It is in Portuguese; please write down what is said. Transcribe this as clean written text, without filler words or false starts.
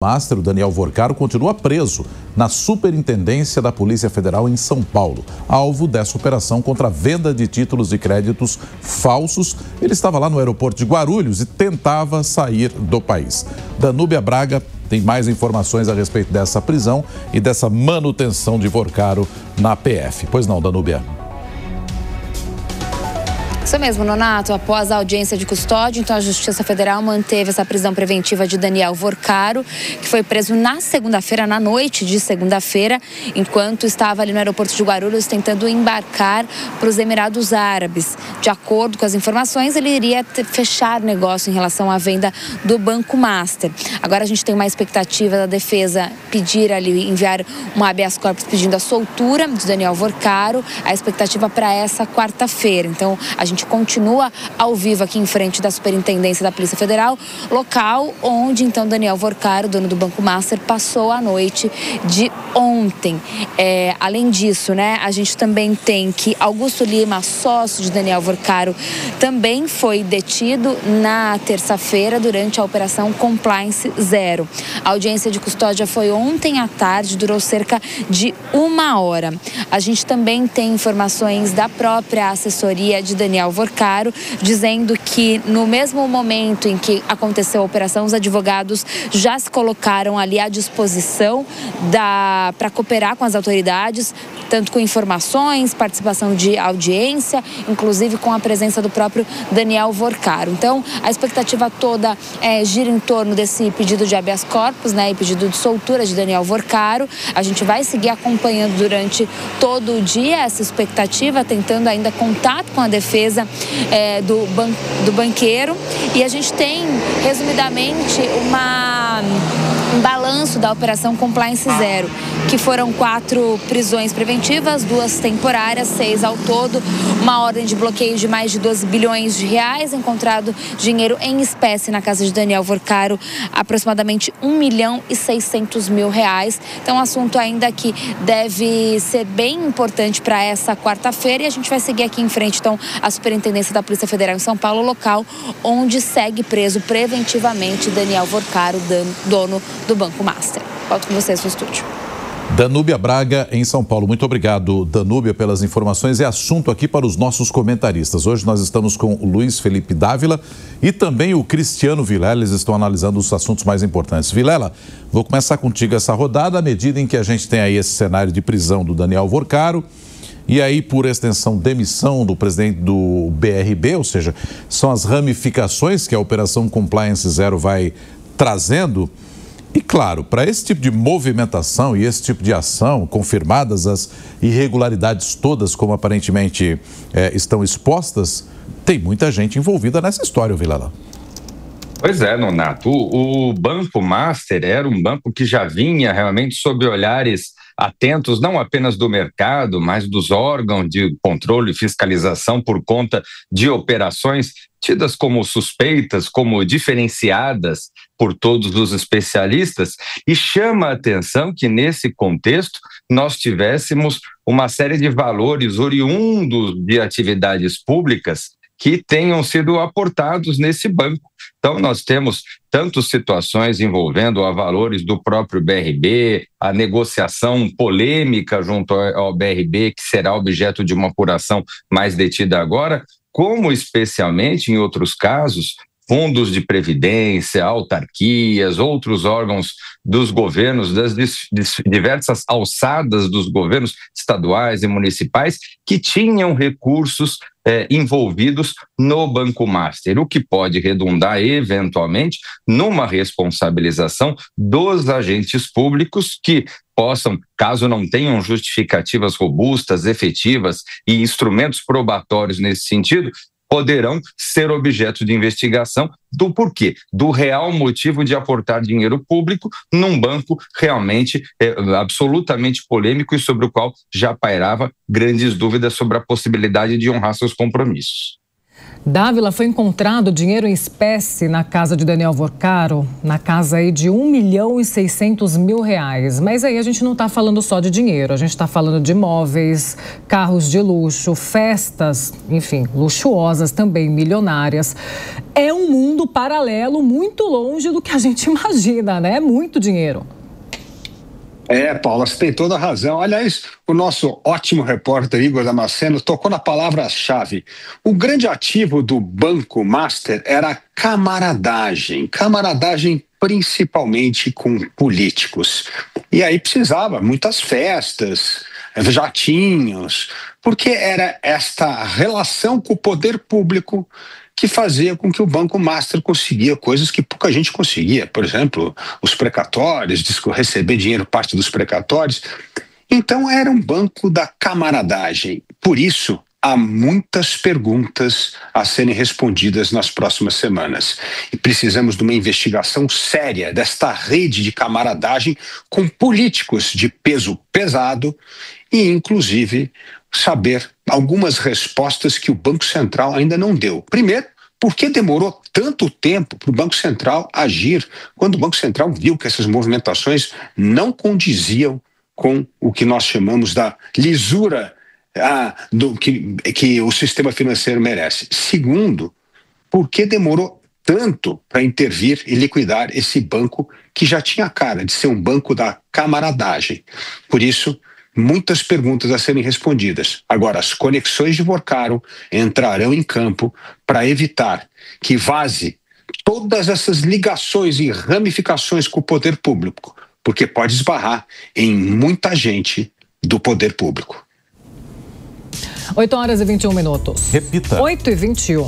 Master, o Daniel Vorcaro, continua preso na Superintendência da Polícia Federal em São Paulo, alvo dessa operação contra a venda de títulos de créditos falsos. Ele estava lá no aeroporto de Guarulhos e tentava sair do país. Danúbia Braga tem mais informações a respeito dessa prisão e dessa manutenção de Vorcaro na PF. Pois não, Danúbia? Isso mesmo, Nonato. Após a audiência de custódia, então a Justiça Federal manteve essa prisão preventiva de Daniel Vorcaro, que foi preso na segunda-feira, na noite de segunda-feira, enquanto estava ali no aeroporto de Guarulhos tentando embarcar para os Emirados Árabes. De acordo com as informações, ele iria fechar negócio em relação à venda do Banco Master. Agora a gente tem uma expectativa da defesa enviar um habeas corpus pedindo a soltura de Daniel Vorcaro, a expectativa para essa quarta-feira. Então, a gente continua ao vivo aqui em frente da Superintendência da Polícia Federal, local onde então Daniel Vorcaro, dono do Banco Master, passou a noite de ontem. Além disso, a gente também tem que Augusto Lima, sócio de Daniel Vorcaro, também foi detido na terça-feira durante a Operação Compliance Zero. A audiência de custódia foi ontem à tarde, durou cerca de 1 hora. A gente também tem informações da própria assessoria de Daniel Vorcaro, dizendo que no mesmo momento em que aconteceu a operação, os advogados já se colocaram ali à disposição para cooperar com as autoridades, tanto com informações, participação de audiência, inclusive com a presença do próprio Daniel Vorcaro. Então, a expectativa toda gira em torno desse pedido de habeas corpus, e pedido de soltura de Daniel Vorcaro. A gente vai seguir acompanhando durante todo o dia essa expectativa, tentando ainda contato com a defesa do banqueiro. E a gente tem, resumidamente, um balanço da Operação Compliance Zero, que foram 4 prisões preventivas, 2 temporárias, 6 ao todo, uma ordem de bloqueio de mais de 12 bilhões de reais, encontrado dinheiro em espécie na casa de Daniel Vorcaro, aproximadamente 1.600.000 reais. Então, um assunto ainda que deve ser bem importante para essa quarta-feira, e a gente vai seguir aqui em frente, então, a Superintendência da Polícia Federal em São Paulo, local onde segue preso preventivamente Daniel Vorcaro, dono do Banco Master. Volto com vocês no estúdio. Danúbia Braga, em São Paulo. Muito obrigado, Danúbia, pelas informações. É assunto aqui para os nossos comentaristas. Hoje nós estamos com o Luiz Felipe Dávila e também o Cristiano Vilela. Eles estão analisando os assuntos mais importantes. Vilela, vou começar contigo essa rodada, à medida em que a gente tem aí esse cenário de prisão do Daniel Vorcaro e aí, por extensão, demissão do presidente do BRB, ou seja, são as ramificações que a Operação Compliance Zero vai trazendo. E claro, para esse tipo de movimentação e esse tipo de ação, confirmadas as irregularidades todas, como aparentemente estão expostas, tem muita gente envolvida nessa história, Vilela. Pois é, Nonato. O Banco Master era um banco que já vinha realmente sob olhares atentos, não apenas do mercado, mas dos órgãos de controle e fiscalização por conta de operações tidas como suspeitas, como diferenciadas por todos os especialistas, e chama a atenção que nesse contexto nós tivéssemos uma série de valores oriundos de atividades públicas que tenham sido aportados nesse banco. Então, nós temos tantas situações envolvendo a valores do próprio BRB, a negociação polêmica junto ao BRB, que será objeto de uma apuração mais detida agora, como especialmente em outros casos, fundos de previdência, autarquias, outros órgãos dos governos, das diversas alçadas dos governos estaduais e municipais que tinham recursos envolvidos no Banco Master, o que pode redundar eventualmente numa responsabilização dos agentes públicos que possam, caso não tenham justificativas robustas, efetivas e instrumentos probatórios nesse sentido, poderão ser objeto de investigação do porquê, do real motivo de aportar dinheiro público num banco realmente absolutamente polêmico e sobre o qual já pairava grandes dúvidas sobre a possibilidade de honrar seus compromissos. Dávila, foi encontrado dinheiro em espécie na casa de Daniel Vorcaro, na casa aí de R$1.600.000. Mas aí a gente não está falando só de dinheiro, a gente está falando de imóveis, carros de luxo, festas, enfim, luxuosas também, milionárias. É um mundo paralelo muito longe do que a gente imagina, né? É muito dinheiro. Paula, você tem toda a razão. Aliás, o nosso ótimo repórter Igor Damasceno tocou na palavra-chave. O grande ativo do Banco Master era a camaradagem. Camaradagem principalmente com políticos. E aí precisava muitas festas, jatinhos, porque era esta relação com o poder público que fazia com que o Banco Master conseguia coisas que pouca gente conseguia. Por exemplo, os precatórios, receber dinheiro parte dos precatórios. Então era um banco da camaradagem. Por isso, há muitas perguntas a serem respondidas nas próximas semanas. E precisamos de uma investigação séria desta rede de camaradagem com políticos de peso pesado e, inclusive, saber algumas respostas que o Banco Central ainda não deu. Primeiro, por que demorou tanto tempo para o Banco Central agir, quando o Banco Central viu que essas movimentações não condiziam com o que nós chamamos da lisura que o sistema financeiro merece? Segundo, por que demorou tanto para intervir e liquidar esse banco que já tinha a cara de ser um banco da camaradagem? Por isso, muitas perguntas a serem respondidas. Agora, as conexões de Vorcaro entrarão em campo para evitar que vaze todas essas ligações e ramificações com o poder público, porque pode esbarrar em muita gente do poder público. 8h21. Repita. 8h21.